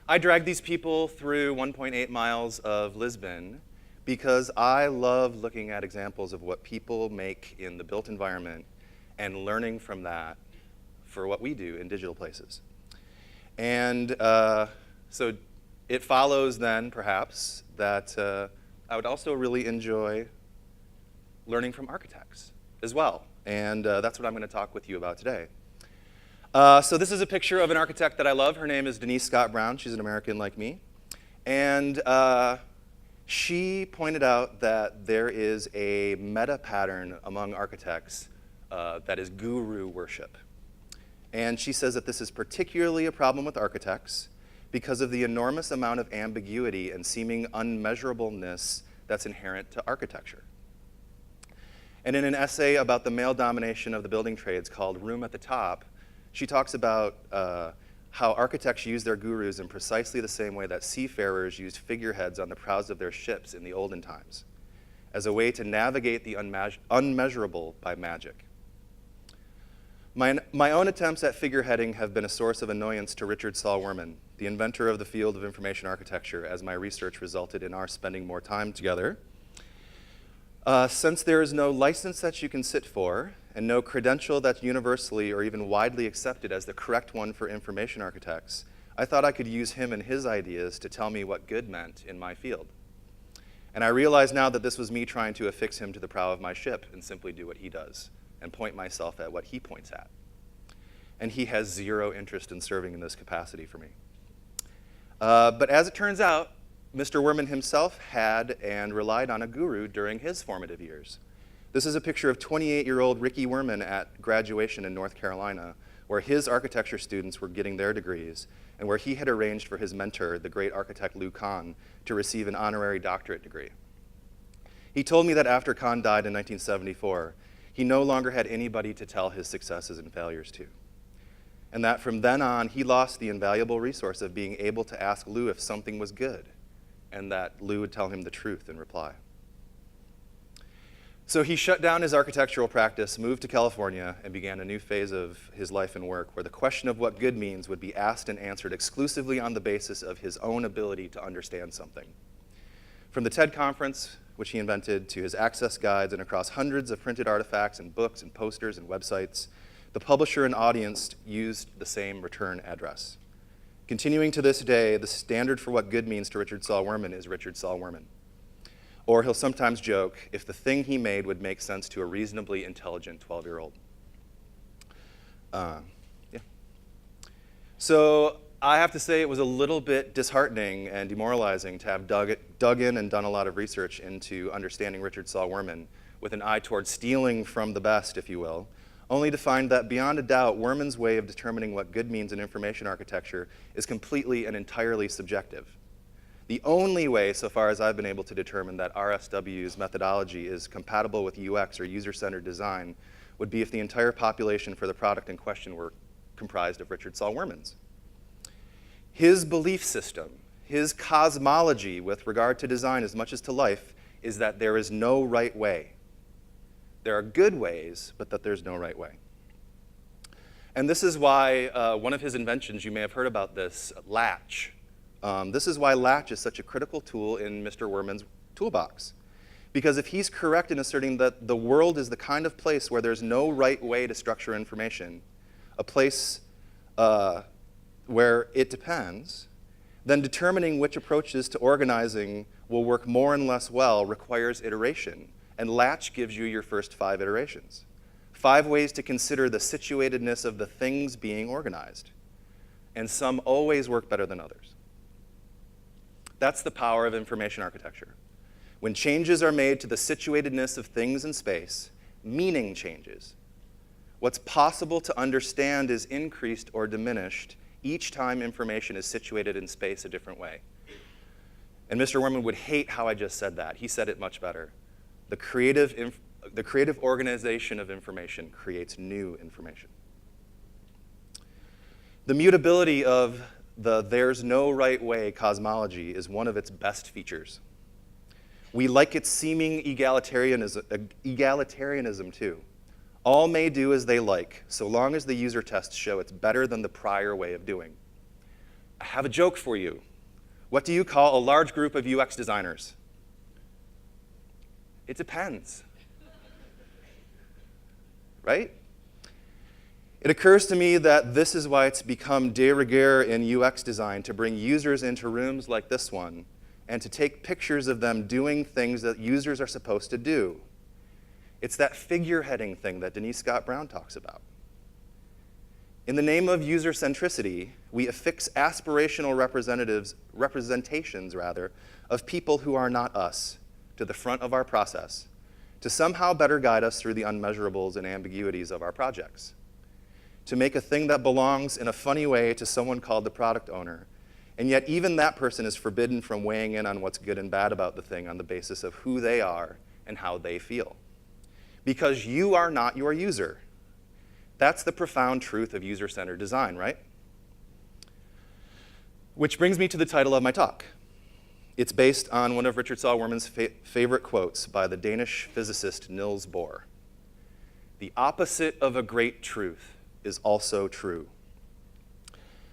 I dragged these people through 1.8 miles of Lisbon because I love looking at examples of what people make in the built environment and learning from that for what we do in digital places. And so it follows then, perhaps, that I would also really enjoy learning from architects as well. And that's what I'm going to talk with you about today. So this is a picture of an architect that I love. Her name is Denise Scott Brown. She's an American like me. And she pointed out that there is a meta pattern among architects that is guru worship. And she says that this is particularly a problem with architects because of the enormous amount of ambiguity and seeming unmeasurableness that's inherent to architecture. And in an essay about the male domination of the building trades called Room at the Top, she talks about how architects use their gurus in precisely the same way that seafarers used figureheads on the prows of their ships in the olden times, as a way to navigate the unmeasurable by magic. My own attempts at figureheading have been a source of annoyance to Richard Saul Wurman, the inventor of the field of information architecture, as my research resulted in our spending more time together. Since there is no license that you can sit for, and no credential that's universally or even widely accepted as the correct one for information architects, I thought I could use him and his ideas to tell me what good meant in my field. And I realize now that this was me trying to affix him to the prow of my ship and simply do what he does, and point myself at what he points at. And he has zero interest in serving in this capacity for me. But as it turns out, Mr. Wurman himself had and relied on a guru during his formative years. This is a picture of 28-year-old Ricky Wurman at graduation in North Carolina, where his architecture students were getting their degrees, and where he had arranged for his mentor, the great architect Lou Kahn, to receive an honorary doctorate degree. He told me that after Kahn died in 1974, he no longer had anybody to tell his successes and failures to, and that from then on, he lost the invaluable resource of being able to ask Lou if something was good, and that Lou would tell him the truth in reply. So he shut down his architectural practice, moved to California, and began a new phase of his life and work where the question of what good means would be asked and answered exclusively on the basis of his own ability to understand something. From the TED conference, which he invented, to his access guides and across hundreds of printed artifacts and books and posters and websites, the publisher and audience used the same return address. Continuing to this day, the standard for what good means to Richard Saul Wurman is Richard Saul Wurman. Or he'll sometimes joke if the thing he made would make sense to a reasonably intelligent 12-year-old. Yeah. So I have to say it was a little bit disheartening and demoralizing to have dug in and done a lot of research into understanding Richard Saul Wurman with an eye toward stealing from the best, if you will, only to find that beyond a doubt, Wurman's way of determining what good means in information architecture is completely and entirely subjective. The only way, so far as I've been able to determine that RSW's methodology is compatible with UX or user-centered design would be if the entire population for the product in question were comprised of Richard Saul Wurmans. His belief system, his cosmology with regard to design as much as to life, is that there is no right way. There are good ways, but that there's no right way. And this is why one of his inventions, you may have heard about this, latch. This is why latch is such a critical tool in Mr. Wurman's toolbox. Because if he's correct in asserting that the world is the kind of place where there's no right way to structure information, a place where it depends, then determining which approaches to organizing will work more and less well requires iteration. And latch gives you your first 5 iterations. 5 ways to consider the situatedness of the things being organized. And some always work better than others. That's the power of information architecture. When changes are made to the situatedness of things in space, meaning changes. What's possible to understand is increased or diminished each time information is situated in space a different way. And Mr. Wurman would hate how I just said that. He said it much better. The creative organization of information creates new information. The mutability of the there's no right way cosmology is one of its best features. We like its seeming egalitarianism too. All may do as they like, so long as the user tests show it's better than the prior way of doing. I have a joke for you. What do you call a large group of UX designers? It depends. Right? It occurs to me that this is why it's become de rigueur in UX design to bring users into rooms like this one and to take pictures of them doing things that users are supposed to do. It's that figureheading thing that Denise Scott Brown talks about. In the name of user-centricity, we affix aspirational representations of people who are not us to the front of our process to somehow better guide us through the unmeasurables and ambiguities of our projects, to make a thing that belongs in a funny way to someone called the product owner, and yet even that person is forbidden from weighing in on what's good and bad about the thing on the basis of who they are and how they feel. Because you are not your user. That's the profound truth of user-centered design, right? Which brings me to the title of my talk. It's based on one of Richard Saul Wurman's favorite quotes by the Danish physicist Nils Bohr. The opposite of a great truth is also true.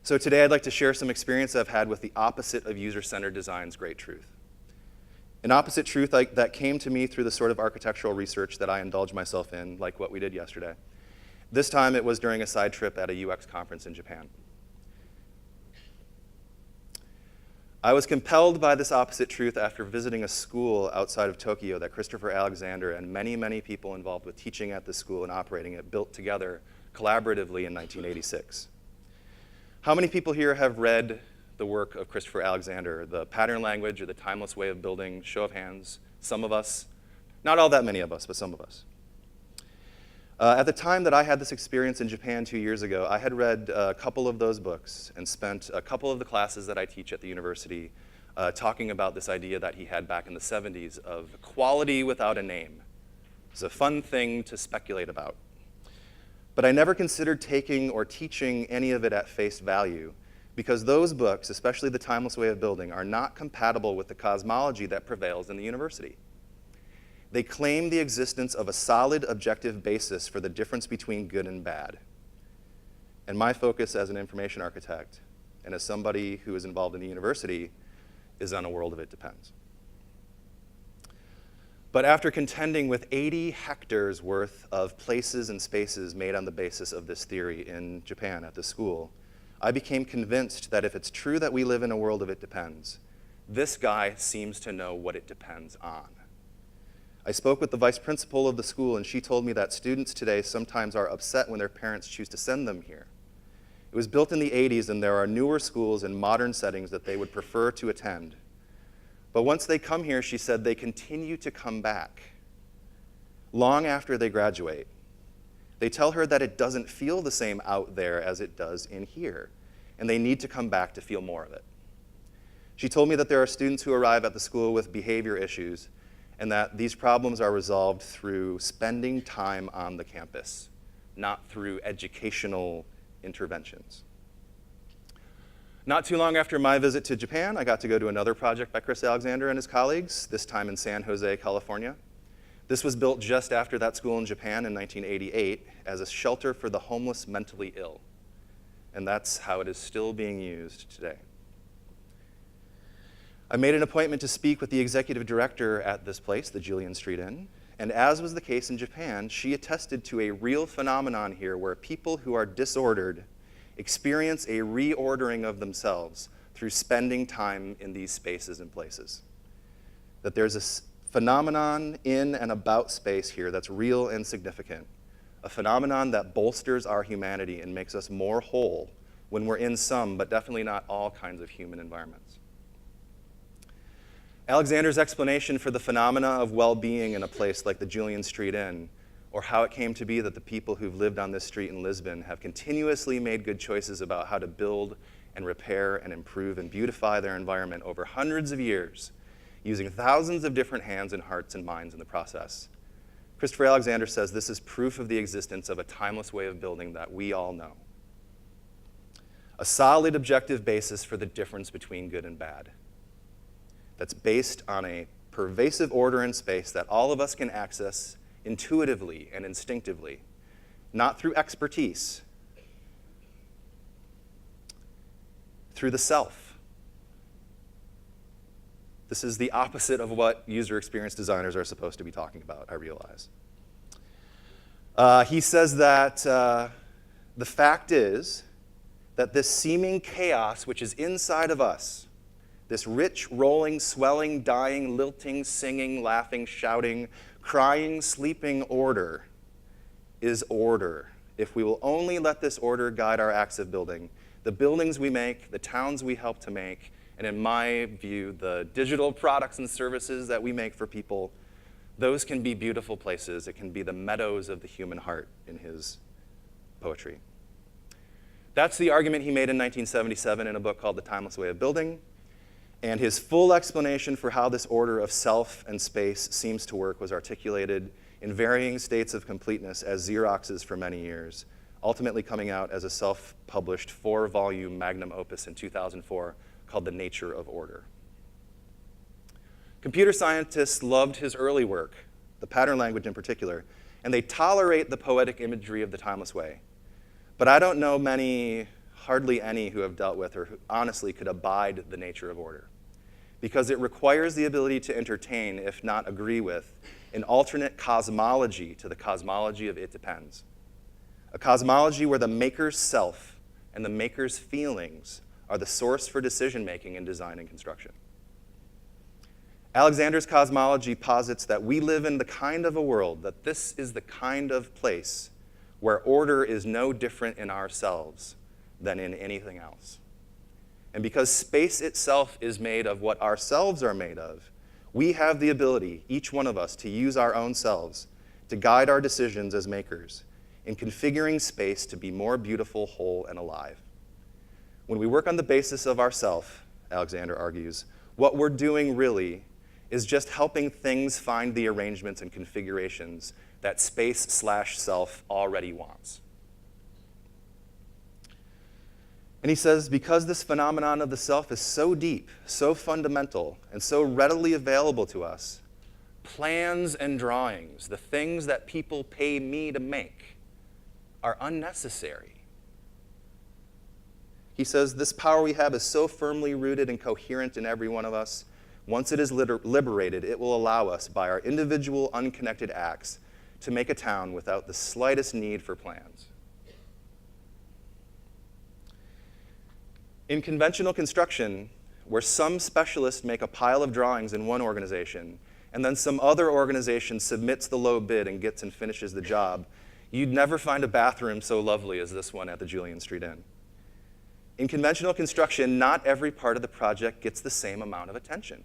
So today I'd like to share some experience I've had with the opposite of user-centered design's great truth. An opposite truth that came to me through the sort of architectural research that I indulged myself in, like what we did yesterday. This time it was during a side trip at a UX conference in Japan. I was compelled by this opposite truth after visiting a school outside of Tokyo that Christopher Alexander and many, many people involved with teaching at this school and operating it built together collaboratively in 1986. How many people here have read the work of Christopher Alexander, The Pattern Language or The Timeless Way of Building? Show of hands. Some of us. Not all that many of us, but some of us. At the time that I had this experience in Japan 2 years ago, I had read a couple of those books and spent a couple of the classes that I teach at the university talking about this idea that he had back in the 70s of quality without a name. It's a fun thing to speculate about. But I never considered taking or teaching any of it at face value because those books, especially The Timeless Way of Building, are not compatible with the cosmology that prevails in the university. They claim the existence of a solid objective basis for the difference between good and bad. And my focus as an information architect and as somebody who is involved in the university is on a world of it depends. But after contending with 80 hectares worth of places and spaces made on the basis of this theory in Japan at the school, I became convinced that if it's true that we live in a world of it depends, this guy seems to know what it depends on. I spoke with the vice principal of the school, and she told me that students today sometimes are upset when their parents choose to send them here. It was built in the 80s, and there are newer schools in modern settings that they would prefer to attend. But once they come here, she said, they continue to come back long after they graduate. They tell her that it doesn't feel the same out there as it does in here, and they need to come back to feel more of it. She told me that there are students who arrive at the school with behavior issues, and that these problems are resolved through spending time on the campus, not through educational interventions. Not too long after my visit to Japan, I got to go to another project by Chris Alexander and his colleagues, this time in San Jose, California. This was built just after that school in Japan in 1988 as a shelter for the homeless mentally ill. And that's how it is still being used today. I made an appointment to speak with the executive director at this place, the Julian Street Inn, and as was the case in Japan, she attested to a real phenomenon here where people who are disordered experience a reordering of themselves through spending time in these spaces and places. That there's a phenomenon in and about space here that's real and significant, a phenomenon that bolsters our humanity and makes us more whole when we're in some, but definitely not all kinds of human environments. Alexander's explanation for the phenomena of well-being in a place like the Julian Street Inn, or how it came to be that the people who've lived on this street in Lisbon have continuously made good choices about how to build and repair and improve and beautify their environment over hundreds of years, using thousands of different hands and hearts and minds in the process. Christopher Alexander says this is proof of the existence of a timeless way of building that we all know. A solid objective basis for the difference between good and bad. That's based on a pervasive order in space that all of us can access intuitively and instinctively, not through expertise, through the self. This is the opposite of what user experience designers are supposed to be talking about, I realize. He says that the fact is that this seeming chaos which is inside of us, this rich, rolling, swelling, dying, lilting, singing, laughing, shouting, crying, sleeping order, is order. If we will only let this order guide our acts of building, the buildings we make, the towns we help to make, and in my view, the digital products and services that we make for people, those can be beautiful places. It can be the meadows of the human heart in his poetry. That's the argument he made in 1977 in a book called The Timeless Way of Building. And his full explanation for how this order of self and space seems to work was articulated in varying states of completeness as Xeroxes for many years, ultimately coming out as a self-published 4-volume magnum opus in 2004 called The Nature of Order. Computer scientists loved his early work, the pattern language in particular, and they tolerate the poetic imagery of the timeless way. But I don't know many, hardly any, who have dealt with or who honestly could abide the nature of order, because it requires the ability to entertain, if not agree with, an alternate cosmology to the cosmology of it depends. A cosmology where the maker's self and the maker's feelings are the source for decision-making in design and construction. Alexander's cosmology posits that we live in the kind of a world, that this is the kind of place where order is no different in ourselves than in anything else. And because space itself is made of what ourselves are made of, we have the ability, each one of us, to use our own selves to guide our decisions as makers in configuring space to be more beautiful, whole, and alive. When we work on the basis of ourself, Alexander argues, what we're doing really is just helping things find the arrangements and configurations that space/self already wants. And he says, because this phenomenon of the self is so deep, so fundamental, and so readily available to us, plans and drawings, the things that people pay me to make, are unnecessary. He says, this power we have is so firmly rooted and coherent in every one of us. Once it is liberated, it will allow us, by our individual unconnected acts, to make a town without the slightest need for plans. In conventional construction, where some specialists make a pile of drawings in one organization, and then some other organization submits the low bid and gets and finishes the job, you'd never find a bathroom so lovely as this one at the Julian Street Inn. In conventional construction, not every part of the project gets the same amount of attention.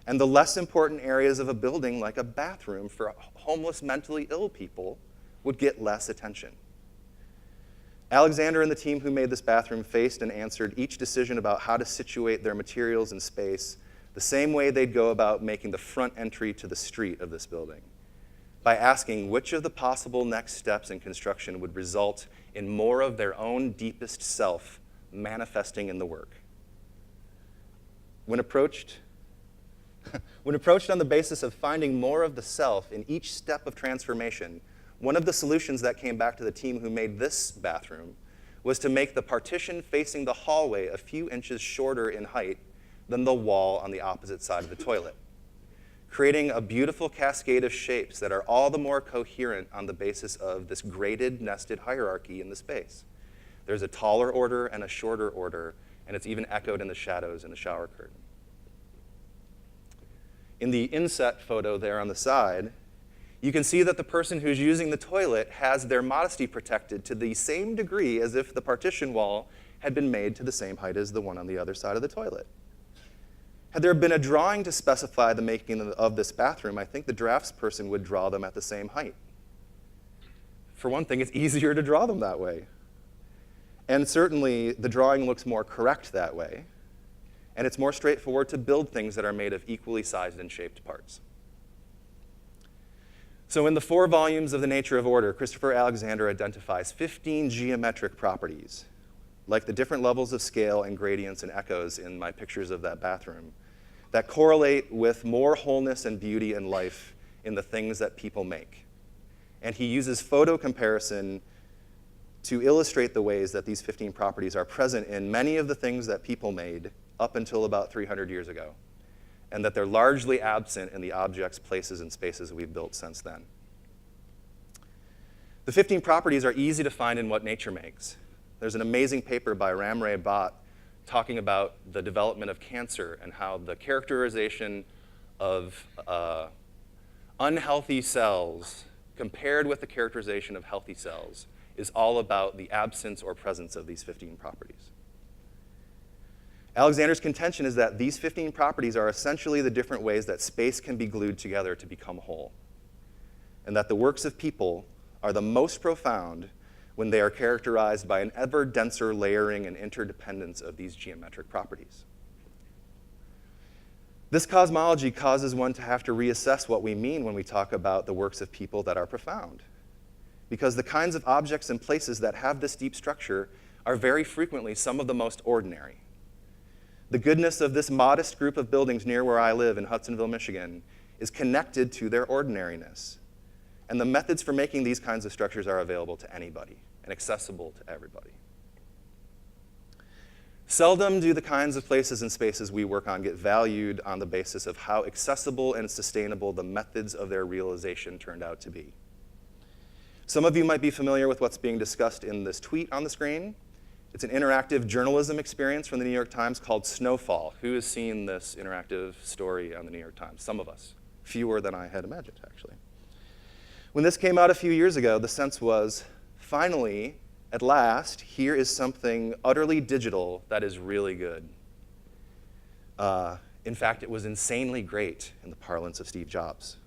And the less important areas of a building, like a bathroom for homeless, mentally ill people, would get less attention. Alexander and the team who made this bathroom faced and answered each decision about how to situate their materials in space the same way they'd go about making the front entry to the street of this building, by asking which of the possible next steps in construction would result in more of their own deepest self manifesting in the work. When approached on the basis of finding more of the self in each step of transformation, one of the solutions that came back to the team who made this bathroom was to make the partition facing the hallway a few inches shorter in height than the wall on the opposite side of the toilet, creating a beautiful cascade of shapes that are all the more coherent on the basis of this graded, nested hierarchy in the space. There's a taller order and a shorter order, and it's even echoed in the shadows in the shower curtain. In the inset photo there on the side, you can see that the person who's using the toilet has their modesty protected to the same degree as if the partition wall had been made to the same height as the one on the other side of the toilet. Had there been a drawing to specify the making of this bathroom, I think the draftsperson would draw them at the same height. For one thing, it's easier to draw them that way. And certainly, the drawing looks more correct that way. And it's more straightforward to build things that are made of equally sized and shaped parts. So in the 4 volumes of The Nature of Order, Christopher Alexander identifies 15 geometric properties, like the different levels of scale and gradients and echoes in my pictures of that bathroom, that correlate with more wholeness and beauty and life in the things that people make. And he uses photo comparison to illustrate the ways that these 15 properties are present in many of the things that people made up until about 300 years ago, and that they're largely absent in the objects, places, and spaces we've built since then. The 15 properties are easy to find in what nature makes. There's an amazing paper by Ramray Bhatt talking about the development of cancer and how the characterization of unhealthy cells compared with the characterization of healthy cells is all about the absence or presence of these 15 properties. Alexander's contention is that these 15 properties are essentially the different ways that space can be glued together to become whole, and that the works of people are the most profound when they are characterized by an ever denser layering and interdependence of these geometric properties. This cosmology causes one to have to reassess what we mean when we talk about the works of people that are profound, because the kinds of objects and places that have this deep structure are very frequently some of the most ordinary. The goodness of this modest group of buildings near where I live in Hudsonville, Michigan, is connected to their ordinariness. And the methods for making these kinds of structures are available to anybody and accessible to everybody. Seldom do the kinds of places and spaces we work on get valued on the basis of how accessible and sustainable the methods of their realization turned out to be. Some of you might be familiar with what's being discussed in this tweet on the screen. It's an interactive journalism experience from the New York Times called Snowfall. Who has seen this interactive story on the New York Times? Some of us. Fewer than I had imagined, actually. When this came out a few years ago, the sense was, finally, at last, here is something utterly digital that is really good. In fact, it was insanely great in the parlance of Steve Jobs.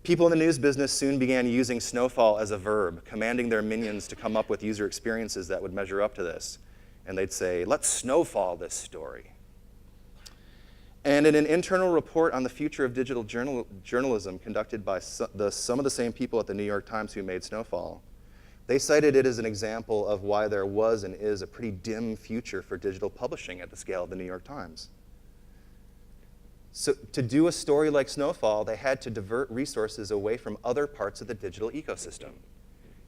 People in the news business soon began using Snowfall as a verb, commanding their minions to come up with user experiences that would measure up to this. And they'd say, let's snowfall this story. And in an internal report on the future of digital journalism conducted by some of the same people at the New York Times who made Snowfall, they cited it as an example of why there was and is a pretty dim future for digital publishing at the scale of the New York Times. So to do a story like Snowfall, they had to divert resources away from other parts of the digital ecosystem.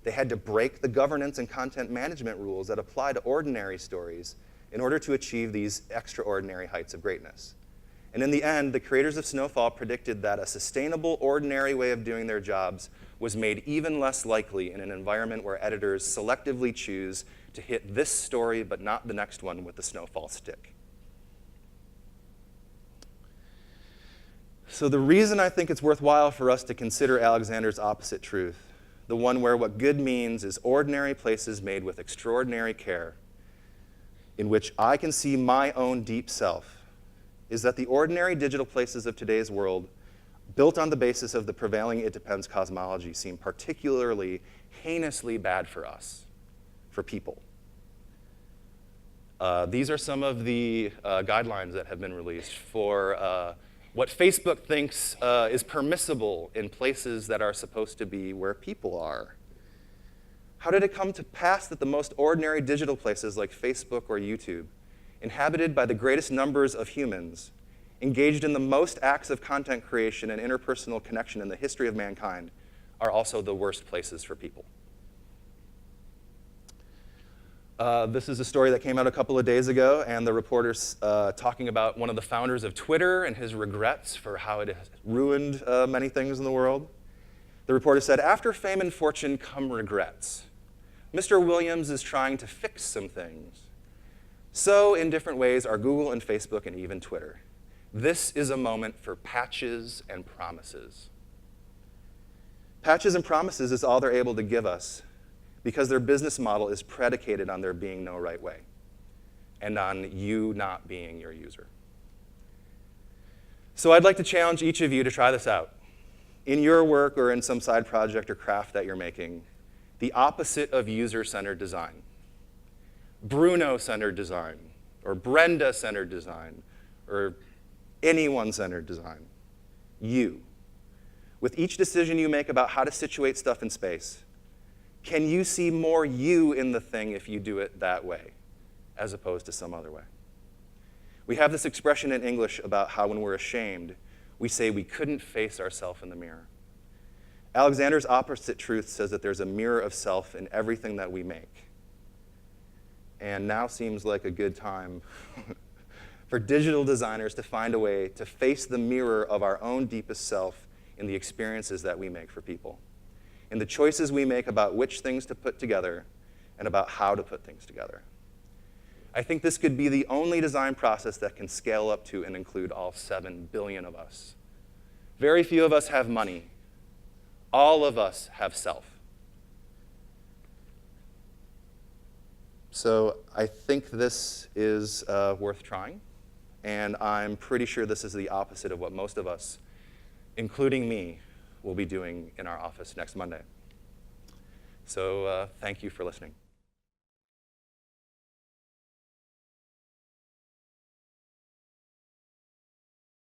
They had to break the governance and content management rules that apply to ordinary stories in order to achieve these extraordinary heights of greatness. And in the end, the creators of Snowfall predicted that a sustainable, ordinary way of doing their jobs was made even less likely in an environment where editors selectively choose to hit this story but not the next one with the Snowfall stick. So the reason I think it's worthwhile for us to consider Alexander's opposite truth, the one where what good means is ordinary places made with extraordinary care, in which I can see my own deep self, is that the ordinary digital places of today's world, built on the basis of the prevailing it depends cosmology, seem particularly heinously bad for us, for people. These are some of the guidelines that have been released for what Facebook thinks is permissible in places that are supposed to be where people are. How did it come to pass that the most ordinary digital places like Facebook or YouTube, inhabited by the greatest numbers of humans, engaged in the most acts of content creation and interpersonal connection in the history of mankind, are also the worst places for people? This is a story that came out a couple of days ago, and the reporter's talking about one of the founders of Twitter and his regrets for how it has ruined many things in the world. The reporter said, "After fame and fortune come regrets. Mr. Williams is trying to fix some things. So, in different ways, are Google and Facebook and even Twitter. This is a moment for patches and promises." Patches and promises is all they're able to give us because their business model is predicated on there being no right way and on you not being your user. So I'd like to challenge each of you to try this out. In your work or in some side project or craft that you're making, the opposite of user-centered design. Bruno-centered design, or Brenda-centered design, or anyone-centered design. You. With each decision you make about how to situate stuff in space, can you see more you in the thing if you do it that way, as opposed to some other way? We have this expression in English about how when we're ashamed, we say we couldn't face ourselves in the mirror. Alexander's opposite truth says that there's a mirror of self in everything that we make. And now seems like a good time for digital designers to find a way to face the mirror of our own deepest self in the experiences that we make for people, in the choices we make about which things to put together and about how to put things together. I think this could be the only design process that can scale up to and include all 7 billion of us. Very few of us have money. All of us have self. So I think this is worth trying. And I'm pretty sure this is the opposite of what most of us, including me, will be doing in our office next Monday. So thank you for listening.